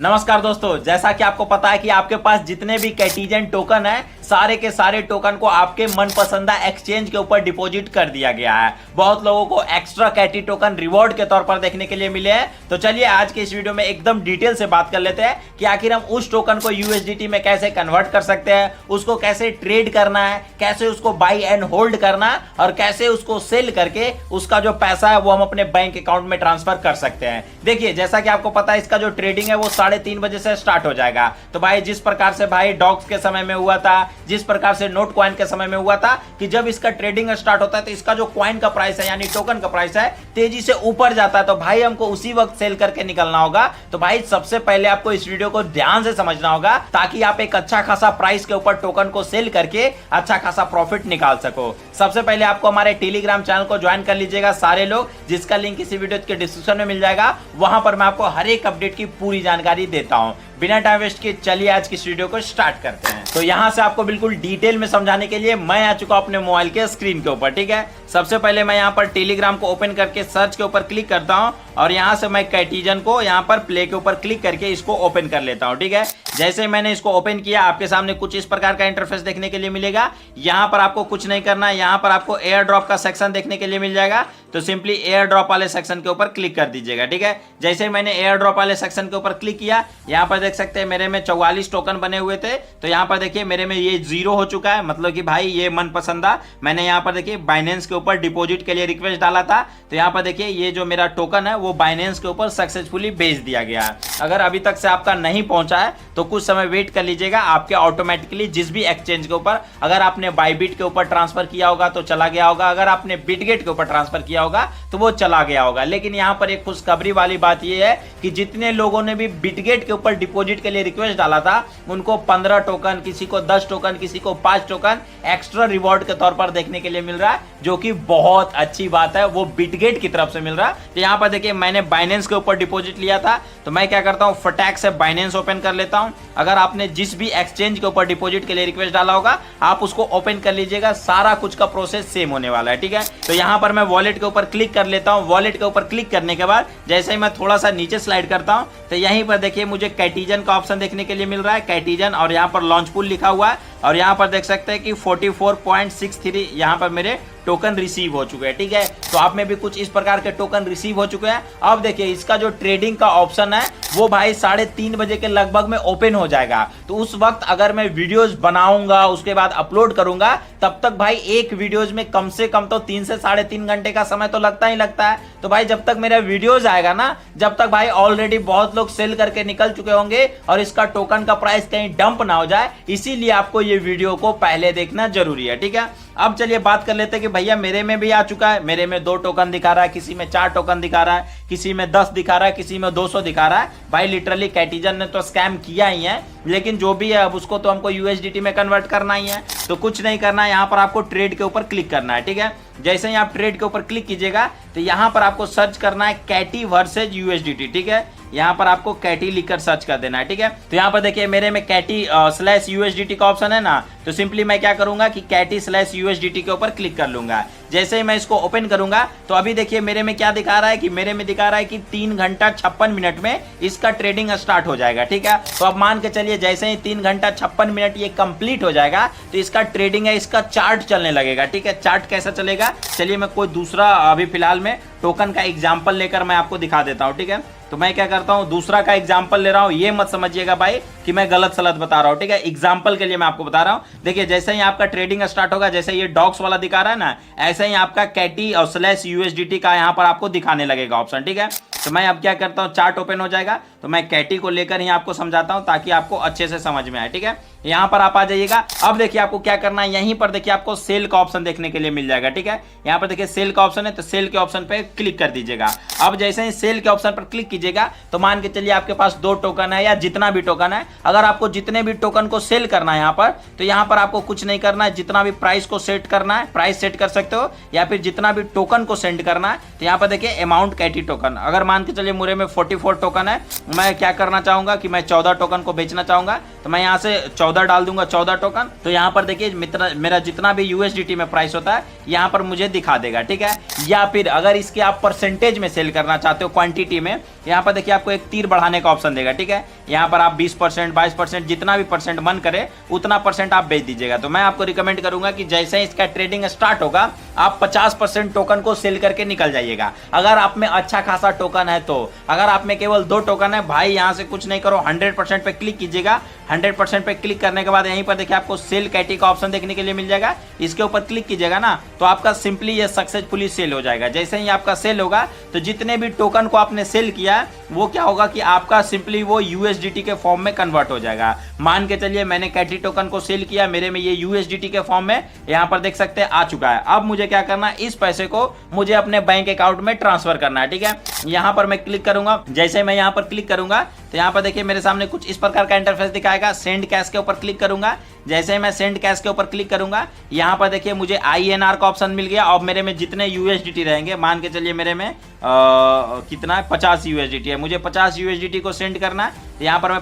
नमस्कार दोस्तों, जैसा कि आपको पता है कि आपके पास जितने भी कैटीजन टोकन है सारे के सारे टोकन को आपके मनपसंदा एक्सचेंज के ऊपर डिपॉजिट कर दिया गया है। बहुत लोगों को एक्स्ट्रा कैटी टोकन रिवॉर्ड के तौर पर देखने के लिए मिले हैं। तो चलिए आज के इस वीडियो में एकदम डिटेल से बात कर लेते हैं कि आखिर हम उस टोकन को यूएसडीटी में कैसे कन्वर्ट कर सकते हैं, उसको कैसे ट्रेड करना है, कैसे उसको बाई एंड होल्ड करना है और कैसे उसको सेल करके उसका जो पैसा है वो हम अपने बैंक अकाउंट में ट्रांसफर कर सकते हैं। देखिए, जैसा कि आपको पता है इसका जो ट्रेडिंग है वो 3:30 बजे से स्टार्ट हो जाएगा। तो भाई जिस प्रकार से भाई डॉग्स के समय में हुआ था, जिस प्रकार से नोट कॉइन के समय में हुआ था कि जब इसका ट्रेडिंग स्टार्ट होता है तो इसका जो कॉइन का प्राइस है यानी टोकन का प्राइस है तेजी से ऊपर जाता है, तो भाई हमको उसी वक्त सेल करके निकलना होगा। तो भाई सबसे पहले आपको इस वीडियो को ध्यान से समझना होगा ताकि आप एक अच्छा खासा प्राइस के ऊपर टोकन को सेल करके अच्छा खासा प्रॉफिट निकाल सको। सबसे पहले आपको हमारे टेलीग्राम चैनल को ज्वाइन कर लीजिएगा सारे लोग, जिसका लिंक इसी वीडियो के डिस्क्रिप्शन में मिल जाएगा। वहां पर मैं आपको हर एक अपडेट की पूरी जानकारी देता हूं। बिना टाइम वेस्ट किए चलिए आज की इस वीडियो को स्टार्ट करते हैं। तो यहां से आपको बिल्कुल डिटेल में समझाने के लिए मैं आ चुका हूं अपने मोबाइल के स्क्रीन के ऊपर। ठीक है, सबसे पहले मैं यहां पर टेलीग्राम को ओपन करके सर्च के ऊपर क्लिक करता हूं और यहां से मैं कैटीजन को यहां पर प्ले के ऊपर क्लिक करके इसको ओपन कर लेता हूं। ठीक है, जैसे मैंने इसको ओपन किया आपके सामने कुछ इस प्रकार का इंटरफेस देखने के लिए मिलेगा। यहां पर आपको कुछ नहीं करना है, यहां पर आपको एयर ड्रॉप का सेक्शन देखने के लिए मिल जाएगा। तो सिंपली एयर ड्रॉप वाले सेक्शन के ऊपर क्लिक कर दीजिएगा। ठीक है, जैसे मैंने एयर ड्रॉप वाले सेक्शन के ऊपर क्लिक किया, यहां पर देख सकते हैं मेरे में 44 टोकन बने हुए थे। तो यहां पर देखिए मेरे में ये 0 हो चुका है, मतलब कि भाई ये मनपसंदा मैंने यहां पर देखिए बाइनेंस के ऊपर डिपॉजिट के लिए रिक्वेस्ट डाला था। तो यहां पर देखिए ये जो मेरा टोकन है वो बाइनेंस के ऊपर सक्सेसफुली भेज दिया गया है। अगर अभी तक से आपका नहीं पहुंचा है तो कुछ समय वेट कर लीजिएगा, आपके ऑटोमेटिकली जिस भी एक्सचेंज के ऊपर अगर आपने बाईबिट के ऊपर ट्रांसफर किया होगा तो चला गया होगा, अगर आपने बिटगेट के ऊपर ट्रांसफर किया होगा तो वो चला गया होगा। लेकिन यहां पर एक खुशखबरी वाली बात यह है कि जितने लोगों ने भी बिटगेट के ऊपर डिपॉजिट के लिए रिक्वेस्ट डाला था उनको 15 टोकन, किसी को 10 टोकन, किसी को 5 टोकन एक्स्ट्रा रिवॉर्ड के तौर पर देखने के लिए मिल रहा है, जो कि बहुत अच्छी बात है, वो बिटगेट की तरफ से मिल रहा है। तो यहां पर देखिए मैंने बाइनेंस के ऊपर डिपॉजिट लिया था, तो मैं क्या करता हूं फटाक से बाइनेंस ओपन कर लेता हूं। अगर आपने जिस भी एक्सचेंज के ऊपर डिपॉजिट के लिए रिक्वेस्ट डाला होगा आप उसको ओपन कर लीजिएगा, सारा कुछ का प्रोसेस सेम होने वाला है। ठीक है, तो यहां पर मैं वॉलेट के ऊपर क्लिक कर लेता हूं। वॉलेट के ऊपर क्लिक करने के बाद जैसे ही मैं थोड़ा सा नीचे स्लाइड करता हूं तो यहीं पर देखिए मुझे कैटीजन का ऑप्शन देखने के लिए मिल रहा है, कैटीजन, और यहां पर लॉन्च पूल लिखा हुआ है और यहां पर देख सकते हैं कि 44.63 यहां पर मेरे टोकन रिसीव हो चुके हैं। ठीक है, तो आप में भी कुछ इस प्रकार के टोकन रिसीव हो चुके हैं। अब देखिए इसका जो ट्रेडिंग का ऑप्शन है वो भाई 3:30 बजे के लगभग में ओपन हो जाएगा। तो उस वक्त अगर मैं वीडियोस बनाऊंगा उसके बाद अपलोड करूंगा तब तक भाई एक वीडियोस में कम से कम तो 3 से 3.5 घंटे का समय तो लगता ही लगता है। तो भाई जब तक मेरा वीडियोस आएगा ना, जब तक भाई ऑलरेडी बहुत लोग सेल करके निकल चुके होंगे और इसका टोकन का प्राइस कहीं डंप ना हो जाए, इसीलिए आपको ये वीडियो को पहले देखना जरूरी है। ठीक है, अब चलिए बात कर लेते हैं कि भैया मेरे में भी आ चुका है। मेरे में 2 टोकन दिखा रहा है, किसी में 4 टोकन दिखा रहा है, किसी में 10 दिखा रहा है, किसी में 200 दिखा रहा है। भाई लिटरली कैटीजन ने तो स्कैम किया ही है, लेकिन जो भी है अब उसको तो हमको यूएसडीटी में कन्वर्ट करना ही है। तो कुछ नहीं करना है, यहाँ पर आपको ट्रेड के ऊपर क्लिक करना है। ठीक है, जैसे ही आप ट्रेड के ऊपर क्लिक कीजिएगा तो यहाँ पर आपको सर्च करना है कैटी वर्सेज यूएसडीटी। ठीक है, यहाँ पर आपको कैटी लिखकर सर्च कर देना है। ठीक है, तो यहाँ पर देखिए मेरे में कैटी /USDT का ऑप्शन है ना, तो सिंपली मैं क्या करूंगा कि कैटी /USDT के ऊपर क्लिक कर लूंगा। जैसे ही मैं इसको ओपन करूंगा तो अभी देखिए मेरे में क्या दिखा रहा है कि मेरे में दिखा रहा है कि 3 घंटा 56 मिनट में इसका ट्रेडिंग स्टार्ट हो जाएगा। ठीक है, तो अब मान के चलिए जैसे ही 3 घंटा 56 मिनट ये कंप्लीट हो जाएगा तो इसका ट्रेडिंग है, इसका चार्ट चलने लगेगा। ठीक है, चार्ट कैसा चलेगा, चलिए मैं कोई दूसरा अभी फिलहाल में टोकन का एग्जाम्पल लेकर मैं आपको दिखा देता हूं। ठीक है, तो मैं क्या करता हूं दूसरा का एग्जाम्पल ले रहा हूं, ये मत समझिएगा भाई कि मैं गलत सलत बता रहा हूं। ठीक है, एग्जाम्पल के लिए मैं आपको बता रहा हूं। देखिए जैसे ही आपका ट्रेडिंग स्टार्ट होगा, जैसे ये डॉग्स वाला दिखा रहा है ना, ऐसे ही आपका कैटी और /USDT का यहां पर आपको दिखाने लगेगा ऑप्शन। ठीक है, तो मैं अब क्या करता हूं, चार्ट ओपन हो जाएगा तो मैं कैटी को लेकर ही आपको समझाता हूं ताकि आपको अच्छे से समझ में आए। ठीक है, यहां पर आप आ जाइएगा। अब देखिए आपको क्या करना है, यहीं पर देखिए आपको सेल का ऑप्शन देखने के लिए मिल जाएगा। ठीक है, यहां पर देखिए सेल का ऑप्शन है, तो सेल के ऑप्शन पे क्लिक कर दीजिएगा। अब जैसे ही सेल के ऑप्शन पर क्लिक कीजिएगा तो मान के चलिए आपके पास 2 टोकन है या जितना भी टोकन है, अगर आपको जितने भी टोकन को सेल करना है यहाँ पर, तो यहाँ पर आपको कुछ नहीं करना है, जितना भी प्राइस को सेट करना है प्राइस सेट कर सकते हो, या फिर जितना भी टोकन को सेंड करना है तो यहाँ पर देखिए अमाउंट कैटी टोकन, अगर मान के चलिए मुरे में 44 टोकन है, मैं क्या करना चाहूंगा कि मैं 14 टोकन को बेचना चाहूंगा, तो मैं यहाँ से 14 डाल दूंगा, 14 टोकन। तो यहाँ पर देखिए मेरा जितना भी यूएसडीटी में प्राइस होता है यहाँ पर मुझे दिखा देगा, ठीक है। या फिर अगर इसके आप परसेंटेज में सेल करना चाहते हो क्वांटिटी में, यहाँ पर देखिए आपको एक तीर बढ़ाने का ऑप्शन देगा, ठीक है। यहाँ पर आप 20%, 22%, जितना भी परसेंट मन करे उतना परसेंट आप बेच दीजिएगा। तो मैं आपको रिकमेंड करूंगा कि जैसे ही इसका ट्रेडिंग स्टार्ट होगा आप 50% टोकन को सेल करके निकल जाइएगा। अगर आप में अच्छा खासा टोकन है तो, अगर आप में केवल 2 टोकन है भाई, यहाँ से कुछ नहीं करो, 100% पे क्लिक कीजिएगा। 100% पे क्लिक करने के बाद यहीं पर देखिए आपको सेल कैटी का ऑप्शन देखने के लिए मिल जाएगा, इसके ऊपर क्लिक कीजिएगा ना, तो आपका सिंपली ये सक्सेसफुली सेल हो जाएगा। जैसे ही आपका सेल होगा तो जितने भी टोकन को आपने सेल किया है वो क्या होगा कि आपका सिंपली वो यूएसडीटी के फॉर्म में कन्वर्ट हो जाएगा। मान के चलिए मैंने कैटी टोकन को सेल किया, मेरे में ये यूएसडीटी के फॉर्म में यहाँ पर देख सकते हैं आ चुका है। अब मुझे क्या करना है, इस पैसे को मुझे अपने बैंक अकाउंट में ट्रांसफर करना है, ठीक है। यहाँ पर मैं क्लिक करूंगा, जैसे मैं यहाँ पर क्लिक करूंगा तो यहाँ पर देखिए मेरे सामने कुछ इस प्रकार का इंटरफेस दिखाएगा। सेंड कैश के ऊपर क्लिक करूंगा, जैसे मैं सेंड कैश के ऊपर क्लिक करूंगा यहाँ पर देखिए मुझे INR का ऑप्शन मिल गया। और मेरे में जितने यूएसडीटी रहेंगे, मान के चलिए मेरे में कितना है, 50 यूएसडीटी है, मुझे 50 यूएसडीटी को सेंड करना है। यहाँ पर मैं